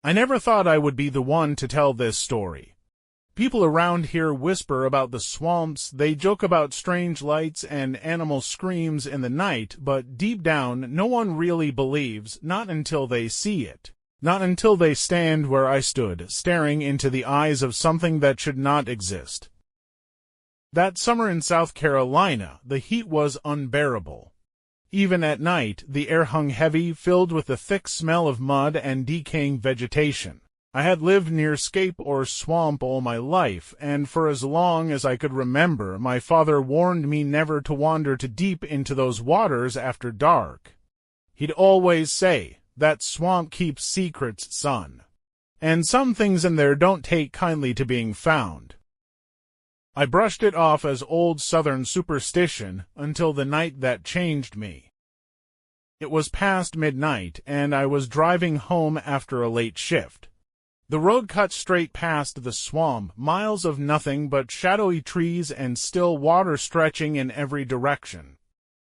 I never thought I would be the one to tell this story. People around here whisper about the swamps, they joke about strange lights and animal screams in the night, but deep down, no one really believes, not until they see it. Not until they stand where I stood, staring into the eyes of something that should not exist. That summer in South Carolina, the heat was unbearable. Even at night, the air hung heavy, filled with the thick smell of mud and decaying vegetation. I had lived near scape or swamp all my life, and for as long as I could remember, my father warned me never to wander too deep into those waters after dark. He'd always say, "That swamp keeps secrets, son. And some things in there don't take kindly to being found." I brushed it off as old Southern superstition until the night that changed me. It was past midnight, and I was driving home after a late shift. The road cut straight past the swamp, miles of nothing but shadowy trees and still water stretching in every direction.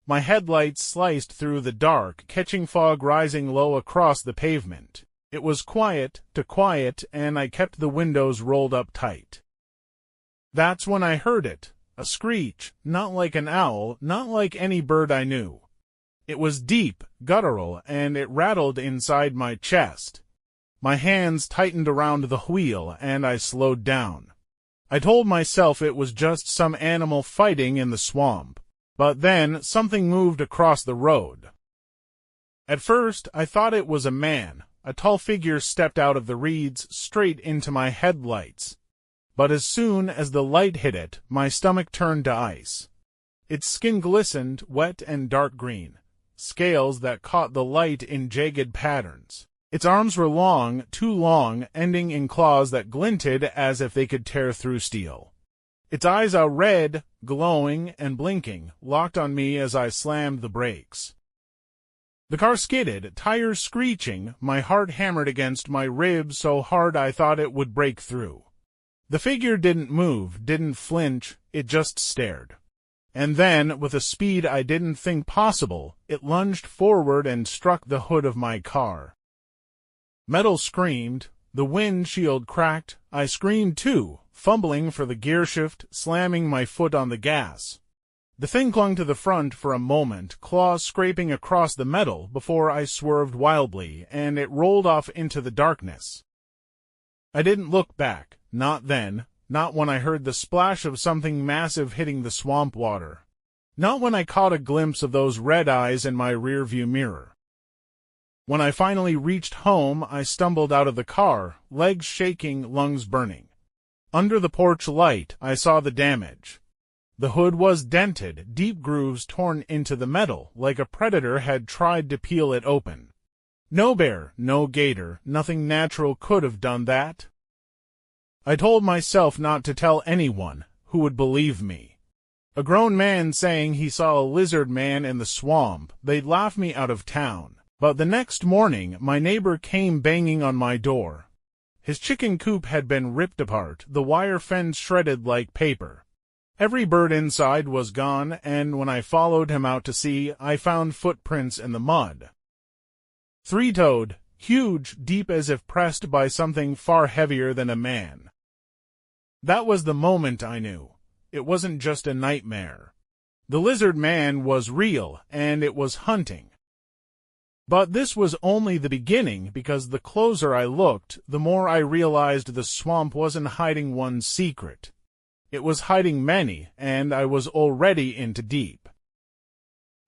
My headlights sliced through the dark, catching fog rising low across the pavement. It was quiet, and I kept the windows rolled up tight. That's when I heard it, a screech, not like an owl, not like any bird I knew. It was deep, guttural, and it rattled inside my chest. My hands tightened around the wheel, and I slowed down. I told myself it was just some animal fighting in the swamp. But then something moved across the road. At first, I thought it was a man. A tall figure stepped out of the reeds straight into my headlights. But as soon as the light hit it, my stomach turned to ice. Its skin glistened, wet and dark green, scales that caught the light in jagged patterns. Its arms were long, too long, ending in claws that glinted as if they could tear through steel. Its eyes are red, glowing, and blinking, locked on me as I slammed the brakes. The car skidded, tires screeching, my heart hammered against my ribs so hard I thought it would break through. The figure didn't move, didn't flinch, it just stared. And then, with a speed I didn't think possible, it lunged forward and struck the hood of my car. Metal screamed, the windshield cracked, I screamed too, fumbling for the gearshift, slamming my foot on the gas. The thing clung to the front for a moment, claws scraping across the metal before I swerved wildly, and it rolled off into the darkness. I didn't look back, not then, not when I heard the splash of something massive hitting the swamp water. Not when I caught a glimpse of those red eyes in my rearview mirror. When I finally reached home, I stumbled out of the car, legs shaking, lungs burning. Under the porch light, I saw the damage. The hood was dented, deep grooves torn into the metal, like a predator had tried to peel it open. No bear, no gator, nothing natural could have done that. I told myself not to tell anyone who would believe me. A grown man saying he saw a lizard man in the swamp, they'd laugh me out of town. But the next morning, my neighbor came banging on my door. His chicken coop had been ripped apart, the wire fence shredded like paper. Every bird inside was gone, and when I followed him out to sea, I found footprints in the mud. Three-toed, huge, deep as if pressed by something far heavier than a man. That was the moment I knew. It wasn't just a nightmare. The lizard man was real, and it was hunting. But this was only the beginning, because the closer I looked, the more I realized the swamp wasn't hiding one secret. It was hiding many, and I was already into deep.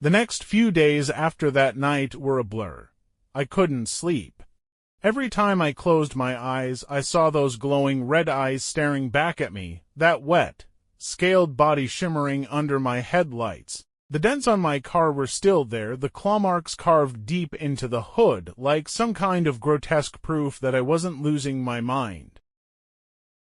The next few days after that night were a blur. I couldn't sleep. Every time I closed my eyes, I saw those glowing red eyes staring back at me, that wet, scaled body shimmering under my headlights. The dents on my car were still there, the claw marks carved deep into the hood, like some kind of grotesque proof that I wasn't losing my mind.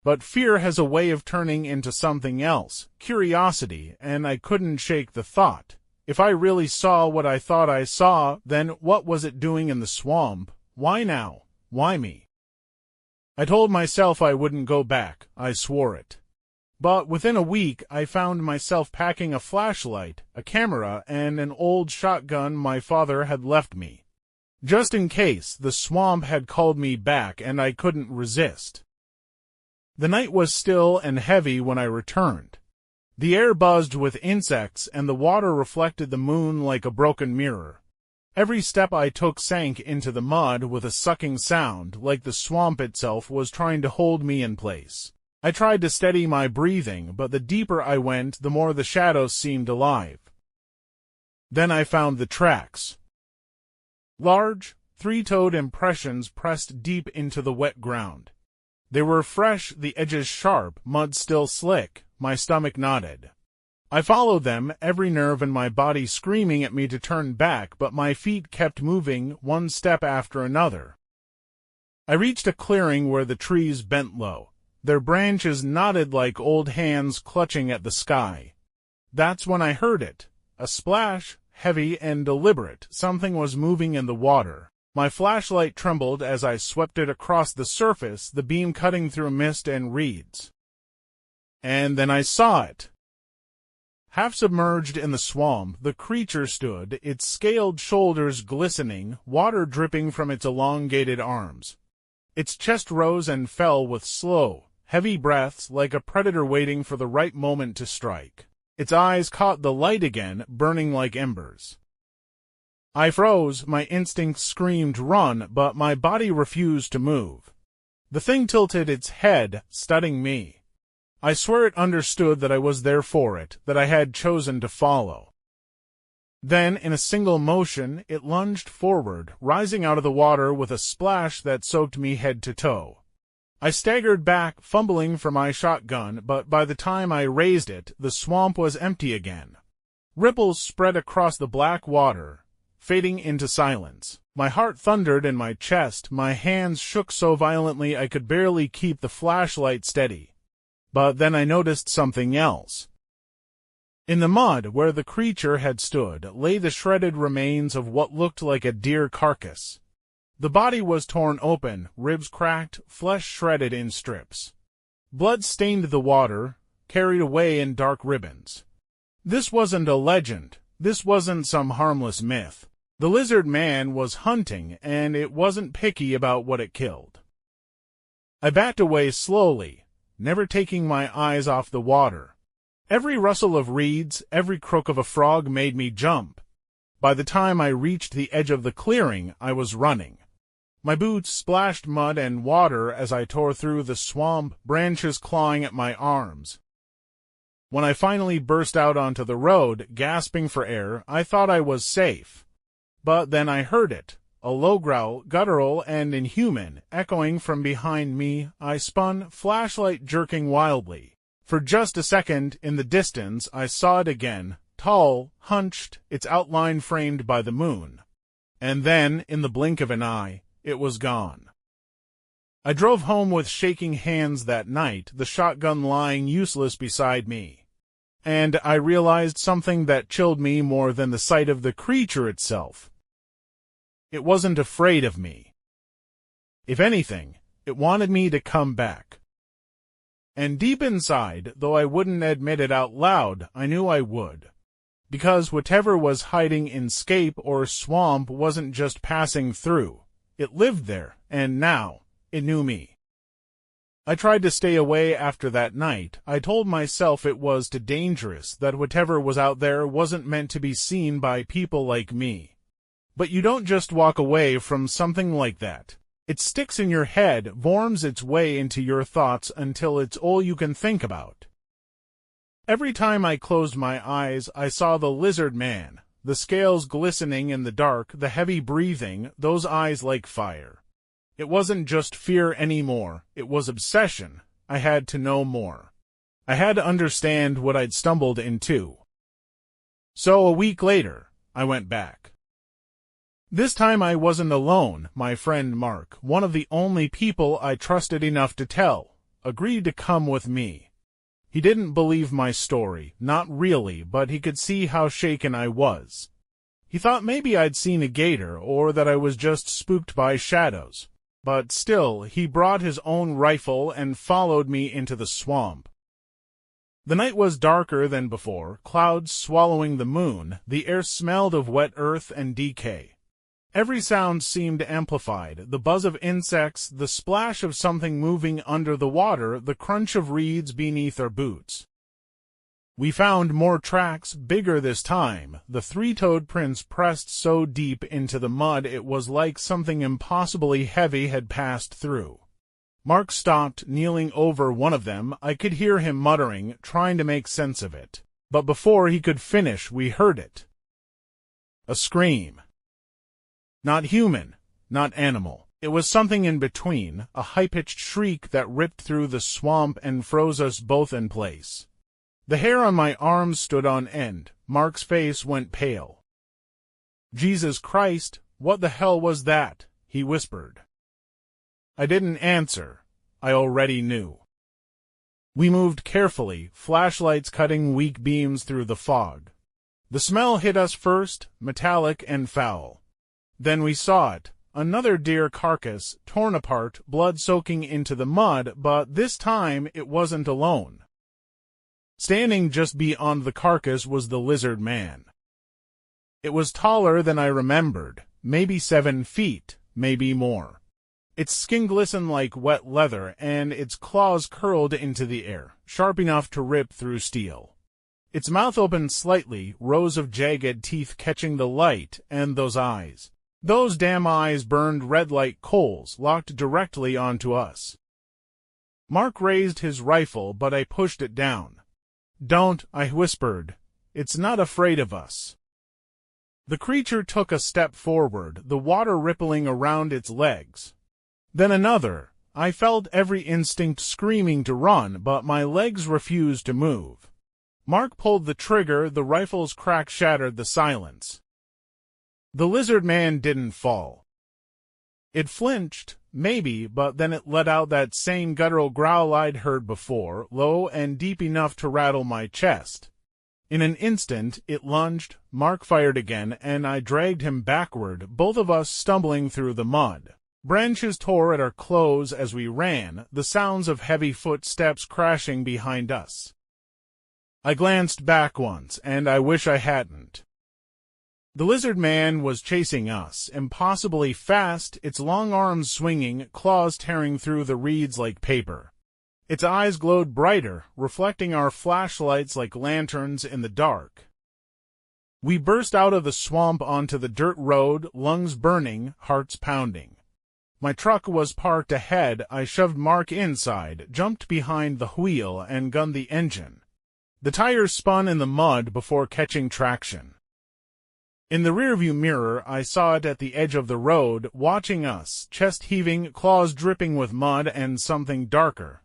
But fear has a way of turning into something else, curiosity, and I couldn't shake the thought. If I really saw what I thought I saw, then what was it doing in the swamp? Why now? Why me? I told myself I wouldn't go back. I swore it. But within a week, I found myself packing a flashlight, a camera, and an old shotgun my father had left me. just in case the swamp had called me back and I couldn't resist. The night was still and heavy when I returned. The air buzzed with insects and the water reflected the moon like a broken mirror. Every step I took sank into the mud with a sucking sound, like the swamp itself was trying to hold me in place. I tried to steady my breathing, but the deeper I went, the more the shadows seemed alive. Then I found the tracks. Large, three-toed impressions pressed deep into the wet ground. They were fresh, the edges sharp, mud still slick. My stomach knotted. I followed them, every nerve in my body screaming at me to turn back, but my feet kept moving, one step after another. I reached a clearing where the trees bent low. Their branches knotted like old hands clutching at the sky. That's when I heard it. A splash, heavy and deliberate. Something was moving in the water. My flashlight trembled as I swept it across the surface, the beam cutting through mist and reeds. And then I saw it. Half submerged in the swamp, the creature stood, its scaled shoulders glistening, water dripping from its elongated arms. Its chest rose and fell with slow, heavy breaths like a predator waiting for the right moment to strike. Its eyes caught the light again, burning like embers. I froze, my instincts screamed run, but my body refused to move. The thing tilted its head, studying me. I swear it understood that I was there for it, that I had chosen to follow. Then, in a single motion, it lunged forward, rising out of the water with a splash that soaked me head to toe. I staggered back, fumbling for my shotgun, but by the time I raised it, the swamp was empty again. Ripples spread across the black water, fading into silence. My heart thundered in my chest, my hands shook so violently I could barely keep the flashlight steady. But then I noticed something else. In the mud where the creature had stood lay the shredded remains of what looked like a deer carcass. The body was torn open, ribs cracked, flesh shredded in strips. Blood stained the water, carried away in dark ribbons. This wasn't a legend. This wasn't some harmless myth. The lizard man was hunting, and it wasn't picky about what it killed. I backed away slowly, never taking my eyes off the water. Every rustle of reeds, every croak of a frog made me jump. By the time I reached the edge of the clearing, I was running. My boots splashed mud and water as I tore through the swamp, branches clawing at my arms. When I finally burst out onto the road, gasping for air, I thought I was safe. But then I heard it. A low growl, guttural and inhuman, echoing from behind me. I spun, flashlight jerking wildly. For just a second, in the distance, I saw it again, tall, hunched, its outline framed by the moon. And then, in the blink of an eye, it was gone. I drove home with shaking hands that night, the shotgun lying useless beside me. And I realized something that chilled me more than the sight of the creature itself. It wasn't afraid of me. If anything, it wanted me to come back. And deep inside, though I wouldn't admit it out loud, I knew I would. Because whatever was hiding in scape or swamp wasn't just passing through. It lived there, and now, it knew me. I tried to stay away after that night. I told myself it was too dangerous, that whatever was out there wasn't meant to be seen by people like me. But you don't just walk away from something like that. It sticks in your head, worms its way into your thoughts until it's all you can think about. Every time I closed my eyes, I saw the lizard man, the scales glistening in the dark, the heavy breathing, those eyes like fire. It wasn't just fear anymore, it was obsession. I had to know more. I had to understand what I'd stumbled into. So a week later, I went back. This time I wasn't alone. My friend Mark, one of the only people I trusted enough to tell, agreed to come with me. He didn't believe my story, not really, but he could see how shaken I was. He thought maybe I'd seen a gator, or that I was just spooked by shadows. But still, he brought his own rifle and followed me into the swamp. The night was darker than before, clouds swallowing the moon, the air smelled of wet earth and decay. Every sound seemed amplified, the buzz of insects, the splash of something moving under the water, the crunch of reeds beneath our boots. We found more tracks, bigger this time, the three-toed prints pressed so deep into the mud it was like something impossibly heavy had passed through. Mark stopped, kneeling over one of them. I could hear him muttering, trying to make sense of it. But before he could finish, we heard it. A scream. Not human, not animal. It was something in between, a high-pitched shriek that ripped through the swamp and froze us both in place. The hair on my arms stood on end. Mark's face went pale. "Jesus Christ, what the hell was that?" he whispered. I didn't answer. I already knew. We moved carefully, flashlights cutting weak beams through the fog. The smell hit us first, metallic and foul. Then we saw it, another deer carcass, torn apart, blood soaking into the mud, but this time it wasn't alone. Standing just beyond the carcass was the lizard man. It was taller than I remembered, maybe 7 feet, maybe more. Its skin glistened like wet leather, and its claws curled into the air, sharp enough to rip through steel. Its mouth opened slightly, rows of jagged teeth catching the light, and those eyes. Those damn eyes burned red like coals, locked directly onto us. Mark raised his rifle, but I pushed it down. "Don't," I whispered. "It's not afraid of us." The creature took a step forward, the water rippling around its legs. Then another. I felt every instinct screaming to run, but my legs refused to move. Mark pulled the trigger, the rifle's crack shattered the silence. The lizard man didn't fall. It flinched, maybe, but then it let out that same guttural growl I'd heard before, low and deep enough to rattle my chest. In an instant, it lunged, Mark fired again, and I dragged him backward, both of us stumbling through the mud. Branches tore at our clothes as we ran, the sounds of heavy footsteps crashing behind us. I glanced back once, and I wish I hadn't. The lizard man was chasing us, impossibly fast, its long arms swinging, claws tearing through the reeds like paper. Its eyes glowed brighter, reflecting our flashlights like lanterns in the dark. We burst out of the swamp onto the dirt road, lungs burning, hearts pounding. My truck was parked ahead. I shoved Mark inside, jumped behind the wheel, and gunned the engine. The tires spun in the mud before catching traction. In the rearview mirror, I saw it at the edge of the road, watching us, chest heaving, claws dripping with mud, and something darker.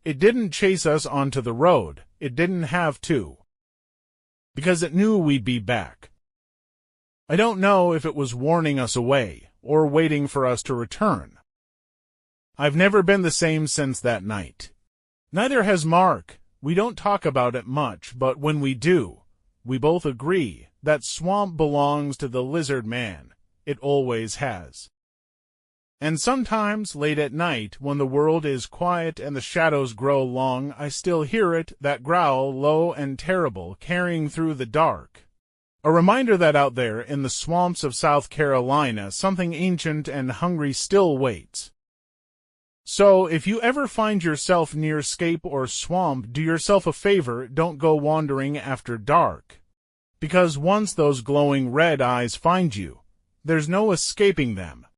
It didn't chase us onto the road. It didn't have to. Because it knew we'd be back. I don't know if it was warning us away, or waiting for us to return. I've never been the same since that night. Neither has Mark. We don't talk about it much, but when we do, we both agree that swamp belongs to the lizard man. It always has. And sometimes, late at night, when the world is quiet and the shadows grow long, I still hear it, that growl, low and terrible, carrying through the dark. A reminder that out there, in the swamps of South Carolina, something ancient and hungry still waits. So, if you ever find yourself near Scape or Swamp, do yourself a favor, don't go wandering after dark. Because once those glowing red eyes find you, there's no escaping them.